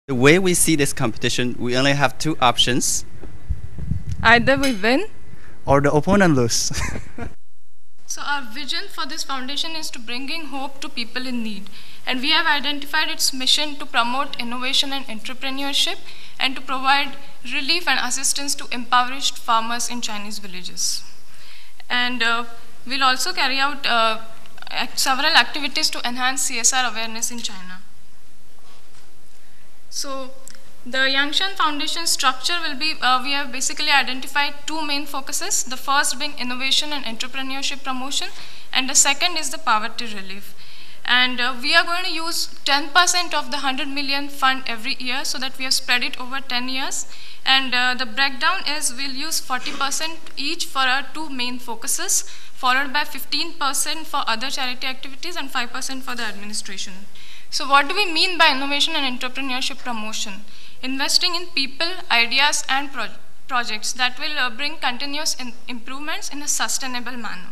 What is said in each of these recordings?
The way we see this competition, we only have two options. Either we win or the opponent lose. So our vision for this foundation is to bringing hope to people in need. And we have identified its mission to promote innovation and entrepreneurship and to provide relief and assistance to impoverished farmers in Chinese villages. And we'll also carry out several activities to enhance CSR awareness in China. So the Yangshan Foundation structure will be, we have basically identified two main focuses, the first being innovation and entrepreneurship promotion, and the second is the poverty relief. And we are going to use 10% of the 100 million fund every year so that we have spread it over 10 years. And the breakdown is we'll use 40% each for our two main focuses, followed by 15% for other charity activities and 5% for the administration. So what do we mean by innovation and entrepreneurship promotion? Investing in people, ideas, and projects that will bring continuous improvements in a sustainable manner.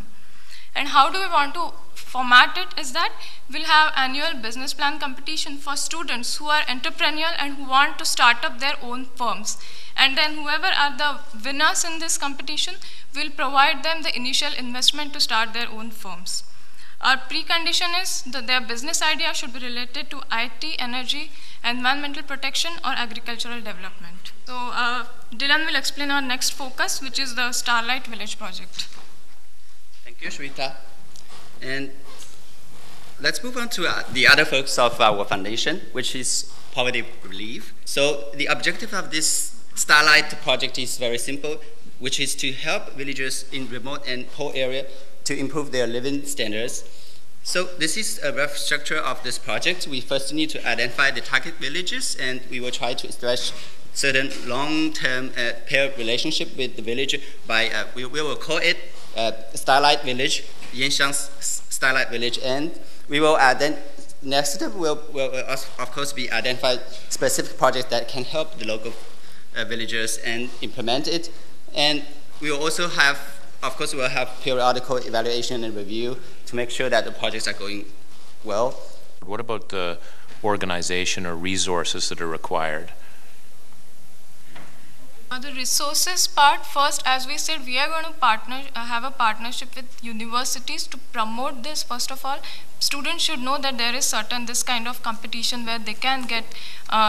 And how do we want to format it is that we'll have annual business plan competition for students who are entrepreneurial and who want to start up their own firms. And then whoever are the winners in this competition will provide them the initial investment to start their own firms. Our precondition is that their business idea should be related to IT, energy, environmental protection, or agricultural development. So Dylan will explain our next focus, which is the Starlight Village project. Thank you, Shweta. And let's move on to the other focus of our foundation, which is poverty relief. So the objective of this Starlight project is very simple, which is to help villagers in remote and poor areas to improve their living standards. So this is a rough structure of this project. We first need to identify the target villages, and we will try to establish certain long-term pair relationship with the villager by, we will call it Starlight Village, Yangshan Starlight Village, and we will then next step will of course be identify specific projects that can help the local villagers and implement it. And we will also have, of course, we'll have periodical evaluation and review to make sure that the projects are going well. What about the organization or resources that are required? The resources part, first, as we said, we are going to have a partnership with universities to promote this. First of all, students should know that there is this kind of competition where they can get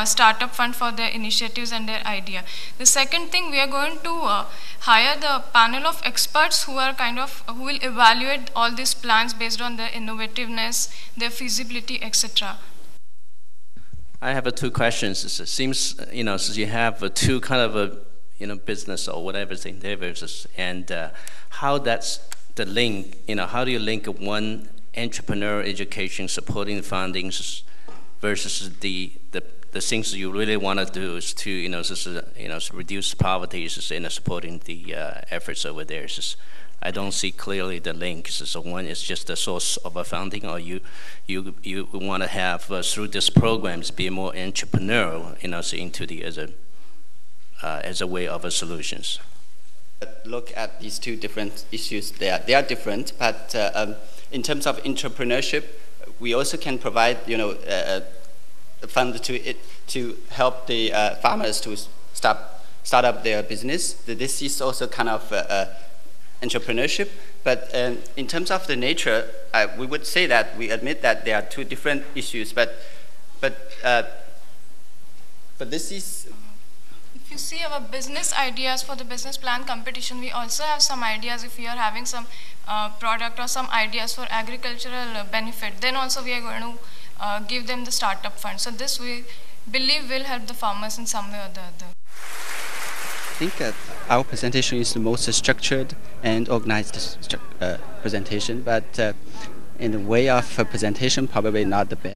startup fund for their initiatives and their idea. The second thing, we are going to hire the panel of experts who are who will evaluate all these plans based on their innovativeness, their feasibility, etc. I have two questions. It seems, since you have two business or whatever endeavors, and how that's the link, how do you link one entrepreneur education supporting fundings versus the things you really want to do is to, reduce poverty and supporting the efforts over there. I don't see clearly the link. So one is just the source of a funding, or you want to have through these programs be more entrepreneurial, into the as a way of solutions. Look at these two different issues. They are different, but in terms of entrepreneurship, we also can provide fund to help the farmers to start up their business. This is also kind of entrepreneurship, but in terms of the nature, we would say that we admit that there are two different issues, but this is. If you see our business ideas for the business plan competition, we also have some ideas. If we are having some product or some ideas for agricultural benefit, then also we are going to give them the startup fund. So this we believe will help the farmers in some way or the other. I think our presentation is the most structured and organized presentation, but in the way of presentation, probably not the best.